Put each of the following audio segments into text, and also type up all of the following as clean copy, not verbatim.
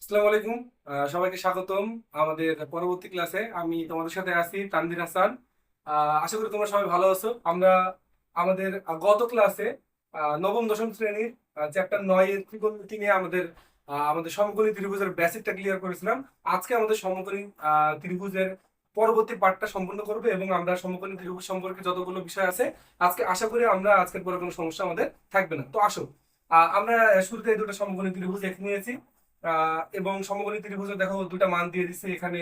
আসসালামু আলাইকুম। সবাইকে স্বাগতম আমাদের পরবর্তী ক্লাসে। আমি তোমাদের সাথে আছি তানভীর হাসান। আশা করি তোমরা সবাই ভালো আছো। আমরা আমাদের গত ক্লাসে নবম দশম শ্রেণীর চ্যাপ্টার 9 এর ত্রিকোণমিতি নিয়ে আমাদের সমকোণী ত্রিভুজের বেসিকটা ক্লিয়ার করেছিলাম। আজকে আমাদের সমকোণী ত্রিভুজের পরবর্তী পার্টটা সম্পূর্ণ করবে এবং আমরা সমকোণী ত্রিভুজ সম্পর্কে যতগুলো বিষয় আছে আজকে আশা করি আমরা আজকের পরে কোনো সমস্যা আমাদের থাকবে না। তো আসো, আমরা শুরুতে এই দুটো সমকোণী ত্রিভুজ দেখে নিয়েছি। এবং সমকোণী ত্রিভুজে দেখো দুটা মান দিয়ে দিচ্ছে এখানে।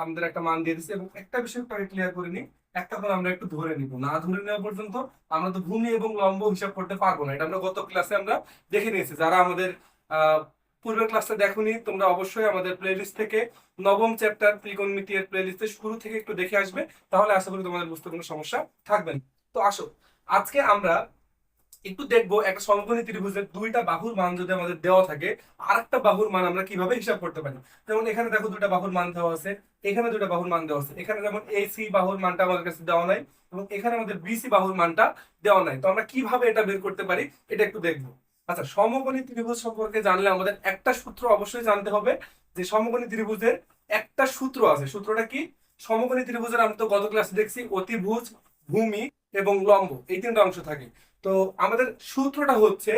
আমাদের একটা মান দিয়ে দিচ্ছে এবং একটা বিষয় ক্লিয়ার করে নি। একটা কোণ আমরা একটু ধরে নিব, না ধরে নেওয়া পর্যন্ত আমরা তো ভূমি এবং লম্ব হিসাব করতে পারবো না। এটা আমরা গত ক্লাসে আমরা দেখে নিয়েছি। যারা আমাদের আহ পূর্বের ক্লাসটা দেখোনি তোমরা অবশ্যই আমাদের প্লেলিস্ট থেকে নবম চ্যাপ্টার ত্রিকোণমিতি এর প্লেলিস্টে শুরু থেকে একটু দেখে আসবে, তাহলে আশা করি তোমাদের বুঝতে কোনো সমস্যা থাকবে না। তো আসো, আজকে আমরা একটু দেখবো একটা সমকোণী ত্রিভুজের দুইটা বাহুর মান যদি আমাদের দেওয়া থাকে, আর একটা বাহুর মান আমরা কিভাবে হিসাব করতে পারি। যেমন এখানে দেখো দুটা বাহুর মান দেওয়া আছে, এখানে দুটা বাহুর মান দেওয়া আছে। এখানে যেমন এসি বাহুর মানটা আমাদের কাছে দেওয়া নাই এবং এখানে আমাদের বিসি বাহুর মানটা দেওয়া নাই। তো আমরা কিভাবে এটা বের করতে পারি এটা একটু দেখবো। আচ্ছা, সমকোণী ত্রিভুজ সম্পর্কে জানলে আমাদের একটা সূত্র অবশ্যই জানতে হবে, যে সমকোণী ত্রিভুজের একটা সূত্র আছে। সূত্রটা কি? সমকোণী ত্রিভুজের আমরা তো গত ক্লাসে দেখছি অতিভুজ, ভূমি এবং লম্ব, এই তিনটা অংশ থাকে। তো আমাদের সূত্রটা হচ্ছে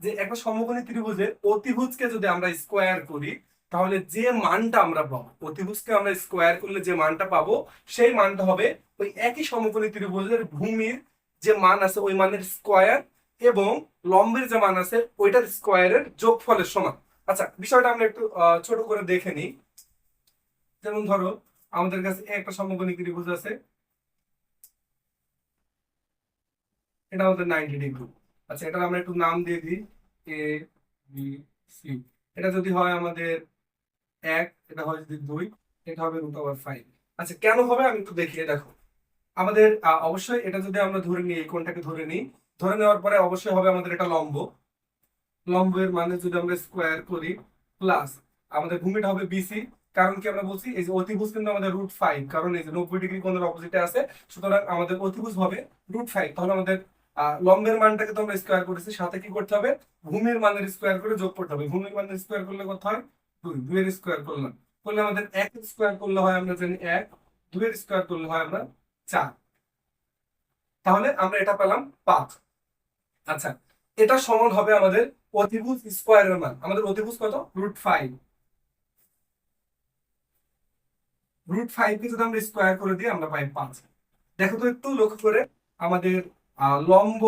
যে একটা সমকোণী ত্রিভুজের অতিভুজকে যদি আমরা স্কোয়ার করি, তাহলে যে মানটা আমরা পাবো, অতিভুজকে আমরা স্কোয়ার করলে যে মানটা পাবো সেই মানটা হবে ওই একই সমকোণী ত্রিভুজের ভূমির যে মান আছে ওই মানের স্কোয়ার এবং লম্বের যে মান আছে ওইটার স্কোয়ারের যোগফলের সমান। আচ্ছা, বিষয়টা আমরা একটু ছোট করে দেখে নিই। যেমন ধরো আমাদের কাছে একটা সমকোণী ত্রিভুজ আছে, এটা আমাদের 90 ডিগ্রি। আচ্ছা, এটা আমরা একটু নাম দিয়ে দিই, এ বি সি। এটা যদি হয় আমাদের এক, এটা হয় যদি দুই, এটা হবে √5। আচ্ছা, কেন হবে আমি একটু দেখিয়ে দেখো। আমাদের অবশ্যই এটা যদি আমরা ধরে নিই, এই কোণটাকে ধরে নিই, ধরে নেওয়ার পরে অবশ্যই হবে আমাদের এটা লম্ব। লম্বের মানে যদি আমরা স্কোয়ার করি প্লাস আমাদের ভূমিটা হবে বিসি। কারণ কি আমরা বলছি, এই যে অতিভুজ কিন্তু আমাদের √5, কারণ এই যে 90 ডিগ্রি কোণের অপোজিটে আছে, সুতরাং আমাদের অতিভুজ হবে √5। তাহলে আমাদের লম্বের মানটাকে তো আমরা স্কোয়ার করেছি, সাথে কি করতে হবে, ভূমির মানের স্কোয়ার করে যোগ করতে হবে। ভূমির মানের স্কোয়ার করলে কত হয়? দুই। দুইয়ের স্কোয়ার করলাম, করলে আমাদের এক স্কোয়ার করলে হয় আমরা জানি এক, দুইয়ের স্কোয়ার করলে হয় আমরা চার। তাহলে আমরা এটা পেলাম 5। আচ্ছা, এটা সমান হবে আমাদের অতিভুজ স্কোয়ারের মান। আমাদের অতিভুজ কত? √5। √5 কে যদি আমরা স্কোয়ার করে দিই আমরা পাই 5। দেখো তো একটু লক্ষ্য করে, আমাদের লম্ব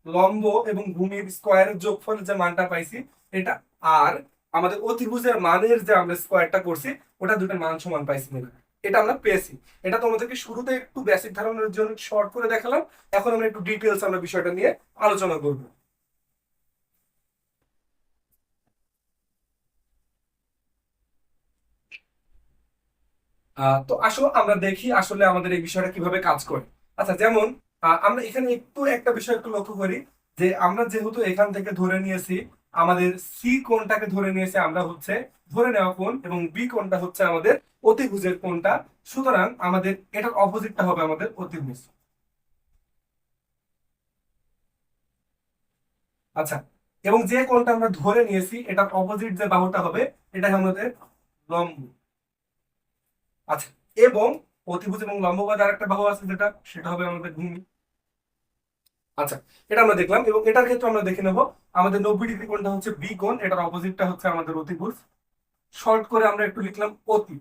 লম্ব এবং ভূমির স্কোয়ারের যোগফল যে মানটা পাইছি এটা, আর আমাদের অতিভুজের মানের যে আমরা স্কোয়ারটা করছি ওটা দুটোর মান সমান পাইছি না, এটা আমরা পেয়েছি। এটা তোমাদেরকে শুরুতে একটু বেসিক ধারণার জন্য শর্ট করে দেখালাম। এখন আমরা একটু ডিটেলস আমরা বিষয়টা নিয়ে আলোচনা করবো। তো আসলে আমরা দেখি আসলে আমাদের এই বিষয়টা কিভাবে কাজ করে। আচ্ছা, যেমন আমরা এখানে একটু একটা বিষয় একটু লক্ষ্য করি, যে আমরা যেহেতু এখান থেকে ধরে নিয়েছি আমাদের সি কোণটাকে ধরে নিয়েছি আমরা হচ্ছে ধরে নেওয়া কোণ, এবং বি কোণটা হচ্ছে আমাদের অতিভুজের কোণটা। সুতরাং আমাদের এটার অপোজিটটা হবে আমাদের অতিভুজ। আচ্ছা, এবং যে কোণটা আমরা ধরে নিয়েছি এটার অপোজিট যে বাহুটা হবে এটা আমাদের লম্ব। আচ্ছা, এবং অতিভুজ এবং লম্ব বা আরেকটা বাহু আছে যেটা, সেটা হবে আমাদের ভূমি। আচ্ছা, এটা আমরা দেখলাম এবং এটার ক্ষেত্রে আমরা দেখে নেব আমাদের 90 ডিগ্রি কোণটা হচ্ছে বি কোণ, এটার অপোজিটটা হচ্ছে আমাদের অতিভুজ। শর্ট করে আমরা একটু লিখলাম অতি।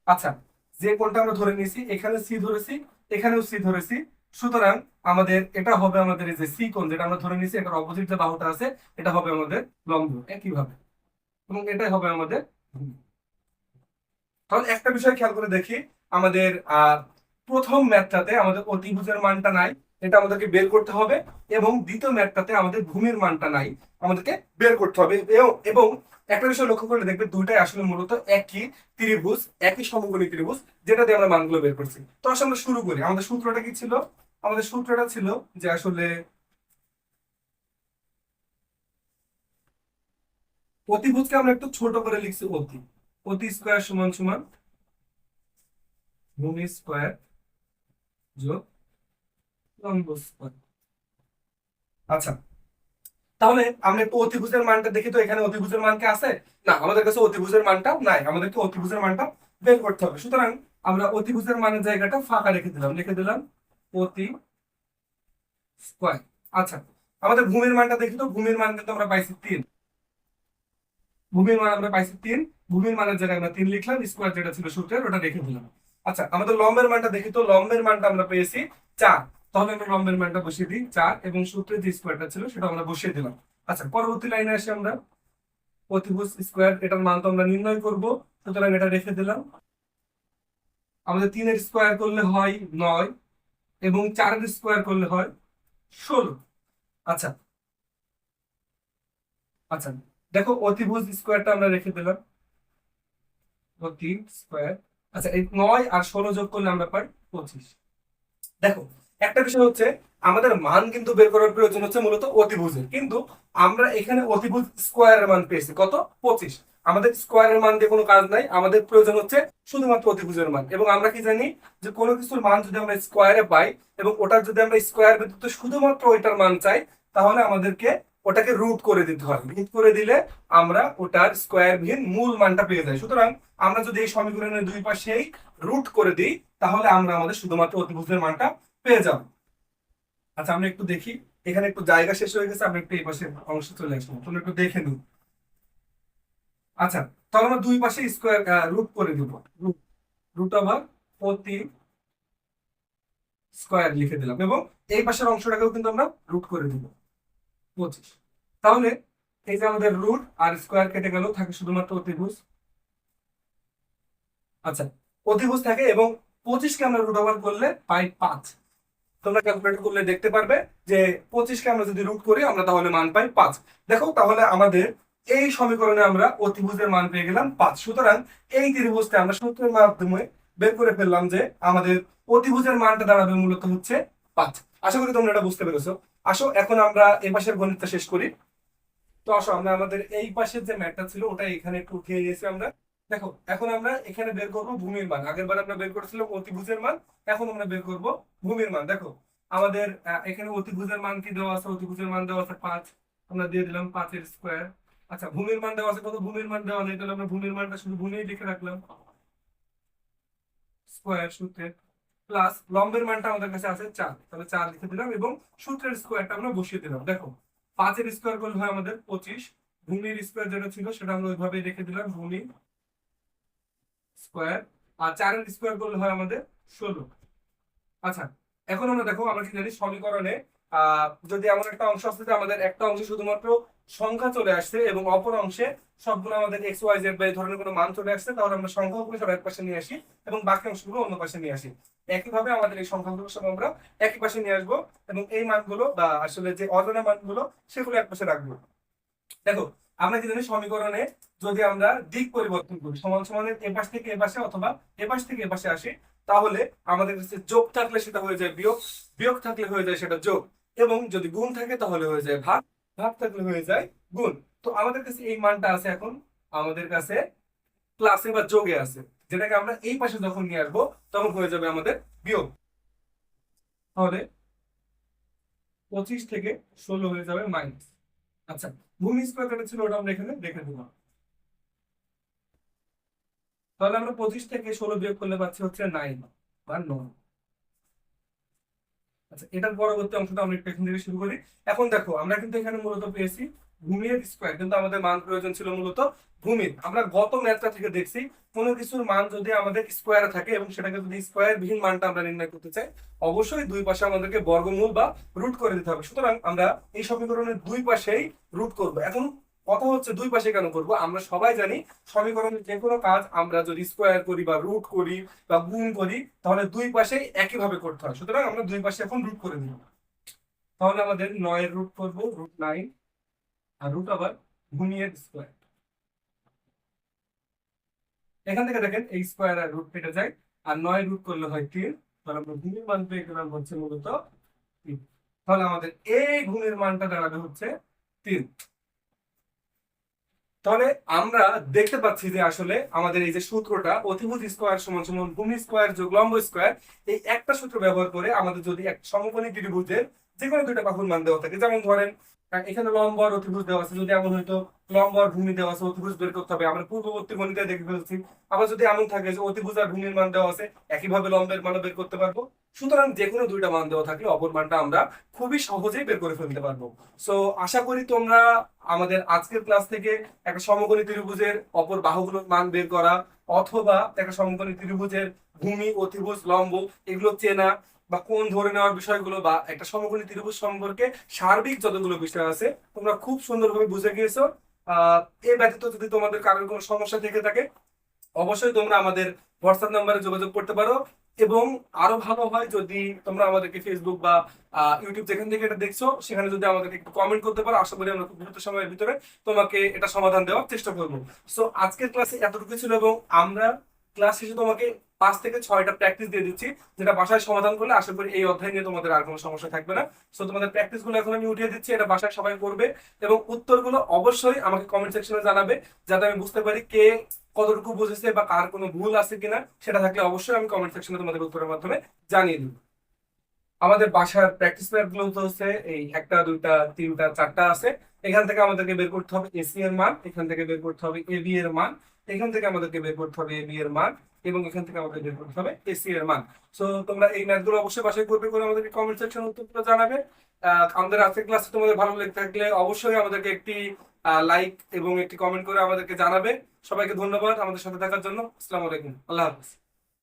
আচ্ছা, যে কোণটা আমরা ধরে নিয়েছি এখানে সি ধরেছি, এখানেও সি ধরেছি, সুতরাং আমাদের এটা হবে আমাদের এই যে সি কোণ যেটা আমরা ধরে নিয়েছি এটার অপোজিট যে বাহুটা আছে এটা হবে আমাদের লম্ব একইভাবে, এবং এটাই হবে আমাদের ভূমি। তাহলে একটা বিষয় খেয়াল করে দেখি, আমাদের প্রথম ম্যাথটাতে আমাদের অতিভুজের মানটা নাই, এটা আমাদেরকে বের করতে হবে। এবং দ্বিতীয় ম্যাথটাতে আমাদের ভূমির মানটা নাই, আমাদেরকে বের করতে হবে। এবং একটা বিষয় লক্ষ্য করলে দেখবে দুইটাই আসলে মূলত একই ত্রিভুজ, একই সমকোণী ত্রিভুজ, যেটা দিয়ে আমরা মানগুলো বের করছি। তো আসলে আমরা শুরু করি। আমাদের সূত্রটা কি ছিল? আমাদের সূত্রটা ছিল যে আসলে অতিভুজকে আমরা একটু ছোট করে লিখছি অতি। অতি স্কোয়ার সমান সমান ভূমি স্কোয়ার যোগ লম্ব স্কোয়ার। আচ্ছা, তাহলে আমরা একটু অতিভুজের মানটা দেখি তো, এখানে অতিভুজের মান কি আছে? না, আমাদের কাছে অতিভুজের মানটা নাই, আমাদেরকে অতিভুজের মানটা বের করতে হবে। সুতরাং আমরা অতিভুজের মানের জায়গাটা ফাঁকা রেখে দিলাম, লিখে দিলাম অতি স্কয়ার। আচ্ছা, আমাদের ভূমির মানটা দেখি তো, ভূমির মান কিন্তু আমরা পাইছি 3, ভূমির মান আমরা পাইছি 3, ভূমির মানের জায়গায় আমরা 3 লিখলাম, স্কয়ার যেটা ছিল সূত্রের ওটা রেখে দিলাম। আচ্ছা, আমাদের লম্বের মানটা দেখি তো, লম্বের মানটা আমরা পেয়েছি 4, তাহলে আমরা লম্বের মানটা বসিয়ে দিই 4, এবং সূত্রের যে স্কয়ারটা ছিল সেটা আমরা বসিয়ে দিলাম। আচ্ছা, পরবর্তী লাইনে আসি আমরা, অতিভুজ স্কয়ার এটার মান তো আমরা নির্ণয় করব, সুতরাং এটা রেখে দিলাম। আমাদের 3 এর স্কয়ার করলে হয় 9, এবং 4 এর স্কয়ার করলে হয় 16। আচ্ছা আচ্ছা, দেখো অতিভুজ স্কয়ারটা আমরা রেখে দিলাম, অতি স্কয়ার। আচ্ছা, এই 9 আর 16 যোগ করলে আমরা পাই 25। দেখো, একটা বিষয় হচ্ছে, আমাদের মান কিন্তু বের করার প্রয়োজন হচ্ছে মূলত অতিভুজের, কিন্তু আমরা এখানে অতিভুজ স্কোয়ারের মান পেয়েছি কত? 25। আমাদের স্কোয়ারের মান দিয়ে কোনো কাজ নাই, আমাদের প্রয়োজন হচ্ছে শুধুমাত্র অতিভুজের মান। এবং আমরা কি জানি যে কোনো কিছুর মান যদি আমরা স্কোয়ারে পাই এবং ওটার যদি আমরা স্কোয়ার ব্যতীত শুধুমাত্র ওইটার মান চাই, তাহলে আমাদেরকে ওটাকে রুট করে দিতে হয়। রুট করে দিলে আমরা ওটার স্কোয়ার বিহীন মূল মানটা পেয়ে যাই। সুতরাং আমরা যদি এই সমীকরণের দুই পাশেই রুট করে দিই, তাহলে আমরা আমাদের শুধুমাত্র অতিভুজের মানটা পেয়ে যাবো। আচ্ছা, আমরা একটু দেখি, এখানে একটু জায়গা শেষ হয়ে গেছে, আমরা একটু এই পাশে অংশ চলে আসবো, তোমরা একটু দেখে নিই। আচ্ছা, তাহলে আমরা দুই পাশে স্কোয়ার রুট করে দিব, রুট, রুট ওভার প্রতি স্কোয়ার লিখে দিলাম, এবং এই পাশের অংশটাকেও কিন্তু আমরা রুট করে দিব 25। তাহলে এই যে আমাদের রুট আর স্কোয়ার কেটে গেল, থাকে শুধুমাত্র অতিভুজ। আচ্ছা, অতিভুজ থাকে, এবং 25কে আমরা রুট ওভার করলে পাই 5। তোমরা ক্যালকুলেট করলে দেখতে পারবে যে 25কে আমরা যদি রুট করি আমরা তাহলে মান পাই 5। দেখো, তাহলে আমাদের এই সমীকরণে আমরা অতিভুজের মান পেয়ে গেলাম 5। সুতরাং এই ত্রিভুজটা আমরা সূত্রের মাধ্যমে বের করে ফেললাম যে আমাদের অতিভুজের মানটা দাঁড়াবে মূলত হচ্ছে 5। আশা করি তোমরা এটা বুঝতে পেরেছো। আসো এখন আমরা এই পাশের গণিতটা শেষ করি। তো আসো, আমরা আমাদের এই পাশের যে ম্যাথটা ছিল ওটা এখানে একটু উঠিয়ে নিয়েছি আমরা। দেখো, এখন আমরা এখানে বের করব ভূমির মান। আগের বার আমরা বের করেছিলাম অতিভুজের মান, এখন আমরা বের করব ভূমির মান। দেখো, আমাদের এখানে অতিভুজের মান কি দেওয়া আছে? অতিভুজের মান দেওয়া আছে 5, আমরা দিয়ে দিলাম 5 এর স্কয়ার। আচ্ছা, ভূমির মান দেওয়া আছে কত? ভূমির মান দেওয়া নেই, তাহলে আমরা ভূমির মানটা শুধু ভূমিই লিখে রাখলাম, স্কয়ার সূত্রের, প্লাস লম্বের মানটা আমাদের কাছে আছে 4, তাহলে 4 লিখে দিলাম, এবং সূত্রের স্কয়ারটা আমরা বসিয়ে দিলাম। দেখো, 5 এর স্কয়ার করলে হয় আমাদের 25, ভূমির স্কয়ার যেটা ছিল সেটা আমরা ওইভাবেই রেখে দিলাম, ভূমি স্কয়ার। আর 4 এর স্কয়ার করলে হয় আমাদের 16। আচ্ছা, এখন আমরা দেখো, আমরা কি জানি সমীকরণে যদি এমন একটা অংশ আছে যে আমাদের একটা অংশে শুধুমাত্র সংখ্যা চলে আসছে এবং অপর অংশে সবগুলো আমাদের এক্স ওয়াই জেড বা এই ধরনের কোনো মান চলে আসছে, তাহলে আমরা সংখ্যাগুলো সব এক পাশে নিয়ে আসি এবং বাকি অংশগুলো অন্য পাশে নিয়ে আসি। একইভাবে আমাদের এই সংখ্যাগুলো সব আমরা একই পাশে নিয়ে আসবো, এবং এই মানগুলো বা আসলে যে অজানা মানগুলো সেগুলো এক পাশে রাখবো। দেখো, আমরা কি জানি সমীকরণে যদি আমরা দিক পরিবর্তন করি, সমান সমানের এ পাশ থেকে এ পাশে অথবা এ পাশ থেকে এ পাশে আসি, তাহলে আমাদের কাছে যোগ থাকলে সেটা হয়ে যায় বিয়োগ, বিয়োগ থাকলে হয়ে যায় সেটা যোগ, এবং যদি গুণ থাকে তাহলে হয়ে যায় ভাগ, ভাগ থাকলে হয়ে যায় গুণ। তো আমাদের কাছে এই মানটা আছে এখন আমাদের কাছে প্লাসে বা যোগে আছে, যেটাকে আমরা এই পাশে যখন নিয়ে আসবো তখন হয়ে যাবে আমাদের বিয়োগ। তাহলে 25 থেকে 16 হয়ে যাবে মাইনাস। আচ্ছা, ভূমি স্কয়ার যেটা ছিল ওটা আমরা এখানে রেখে দিলাম। তাহলে আমরা 25 থেকে 16 বিয়োগ করলে পাচ্ছি হচ্ছে 9 বা 9। আচ্ছা, এটার পরবর্তী অংশটা আমরা একটু এখান থেকে শুরু করি। এখন দেখো, আমরা কিন্তু এখানে মূলত পেয়েছি ভূমির স্কয়ার, কিন্তু আমাদের মান প্রয়োজন ছিল মূলত ভূমির। আমরা গত ম্যাথটা থেকে দেখছি কোনো কিছুর মান যদি আমাদের স্কয়ারে থাকে এবং সেটাকে যদি স্কয়ার বিহীন মানটা আমরা নির্ণয় করতে চাই, অবশ্যই দুই পাশে আমাদেরকে বর্গমূল বা রুট করে দিতে হবে। সুতরাং আমরা এই সমীকরণের দুই পাশেই রুট করব। এখন কথা হচ্ছে দুই পাশে কেন করব? আমরা সবাই জানি সমীকরণের যে কোনো কাজ আমরা যদি স্কয়ার করি বা রুট করি বা গুণ করি, তাহলে দুই পাশেই একইভাবে করতে হয়। সুতরাং আমরা দুই পাশে এখন রুট করে দিব। তাহলে আমাদের 9 এর রুট করব √9, আর রুট আবার ভূমির স্কয়ার। এখান থেকে দেখেন এই স্কয়ার আর রুট কেটে যায়, আর 9 রুট করলে হয় 3, তাহলে আমরা ভূমির মান পেয়ে গেলাম হচ্ছে মূলত 3। তাহলে আমাদের এই ভূমির মানটা দাঁড়াবে হচ্ছে 3। তাহলে আমরা দেখতে পাচ্ছি যে আসলে আমাদের এই যে সূত্রটা অতিভুজ স্কয়ার সমান সমান ভূমি স্কয়ার যোগ লম্ব স্কয়ার, এই একটা সূত্র ব্যবহার করে আমাদের যদি এক সমকোণী ত্রিভুজের যে কোনো দুইটা বাহুর মান দেওয়া থাকে, যেমন ধরেন এখানে লম্ব আর অতিভুজ দেওয়া আছে, যদি এমন হয়তো লম্ব আর ভূমি দেওয়া আছে, অতিভুজ বের করতে হবে, আমরা পূর্ববর্তী গণিতে দেখে ফেলছি। আবার যদি এমন থাকে যে অতিভুজ আর ভূমির মান দেওয়া আছে, একইভাবে লম্বের মানও বের করতে পারবো। সুতরাং যে কোনো দুইটা মান দেওয়া থাকলে অপর মানটা আমরা খুবই সহজেই বের করে ফেলতে পারবো। সো আশা করি তোমরা আমাদের আজকের ক্লাস থেকে একটা সমকোণী ত্রিভুজের অপর বাহুগুলোর মান বের করা, অথবা একটা সমকোণী ত্রিভুজের ভূমি, অতিভুজ, লম্ব এগুলো চেনা, বা কোণ ধরে নেওয়ার বিষয়গুলো, বা একটা সমকোণী ত্রিভুজ সম্পর্কে সার্বিক যতগুলো বিষয় আছে তোমরা খুব সুন্দরভাবে বুঝে গিয়েছো। আহ এ ব্যতীত যদি তোমাদের কারোর কোনো সমস্যা থেকে থাকে, অবশ্যই তোমরা আমাদের হোয়াটসঅ্যাপ নাম্বারে যোগাযোগ করতে পারো। এবং আরো ভালো হয় যদি তোমরা আমাদেরকে ফেসবুক বা ইউটিউব যেখান থেকে এটা দেখছো সেখানে যদি আমাদেরকে একটু কমেন্ট করতে পারো, আশা করি আমরা খুব দ্রুত সময়ের ভিতরে তোমাকে এটা সমাধান দেওয়ার চেষ্টা করবো। সো আজকের ক্লাসে এতটুকু ছিল, এবং আমরা ক্লাস শেষে তোমাকে 5 থেকে 6টা প্র্যাকটিস দিয়ে দিচ্ছি, যেটা বাসায় সমাধান করলে আশা করি এই অধ্যায় নিয়ে তোমাদের আর কোনো সমস্যা থাকবে না। সো তোমাদের প্র্যাকটিস গুলো এখন আমি উঠিয়ে দিচ্ছি, এটা বাসায় সবাই করবে, এবং উত্তরগুলো অবশ্যই আমাকে কমেন্ট সেকশনে জানাবে, যাতে আমি বুঝতে পারি কে কতটুকু বুঝেছে বা কার কোনো ভুল আছে কিনা। সেটা থাকলে অবশ্যই আমি কমেন্ট সেকশনে তোমাদের উত্তরের মাধ্যমে জানিয়ে দিব। আমাদের বাসার প্র্যাকটিস ম্যাপ গুলো তো হচ্ছে এই 1, 2, 3, 4টা আছে। এখান থেকে আমাদেরকে বের করতে হবে এসি এর মান, এখান থেকে বের করতে হবে এবি এর মান, এখান থেকে আমাদেরকে বের করতে হবে এবি এর মান, এবং এখান থেকে আমাদের বের করতে হবে এসি এর মান। সো তোমরা এই ম্যাথ গুলো অবশ্যই বাসায় করবে, করে আমাদেরকে কমেন্ট সেকশনে উত্তরগুলো জানাবে। আমাদের আজকের ক্লাসে তোমাদের ভালো লেগে থাকলে অবশ্যই আমাদেরকে একটি লাইক এবং একটি কমেন্ট করে আমাদেরকে জানাবে। সবাইকে ধন্যবাদ আমাদের সাথে থাকার জন্য। আসসালামু আলাইকুম, আল্লাহ হাফিজ।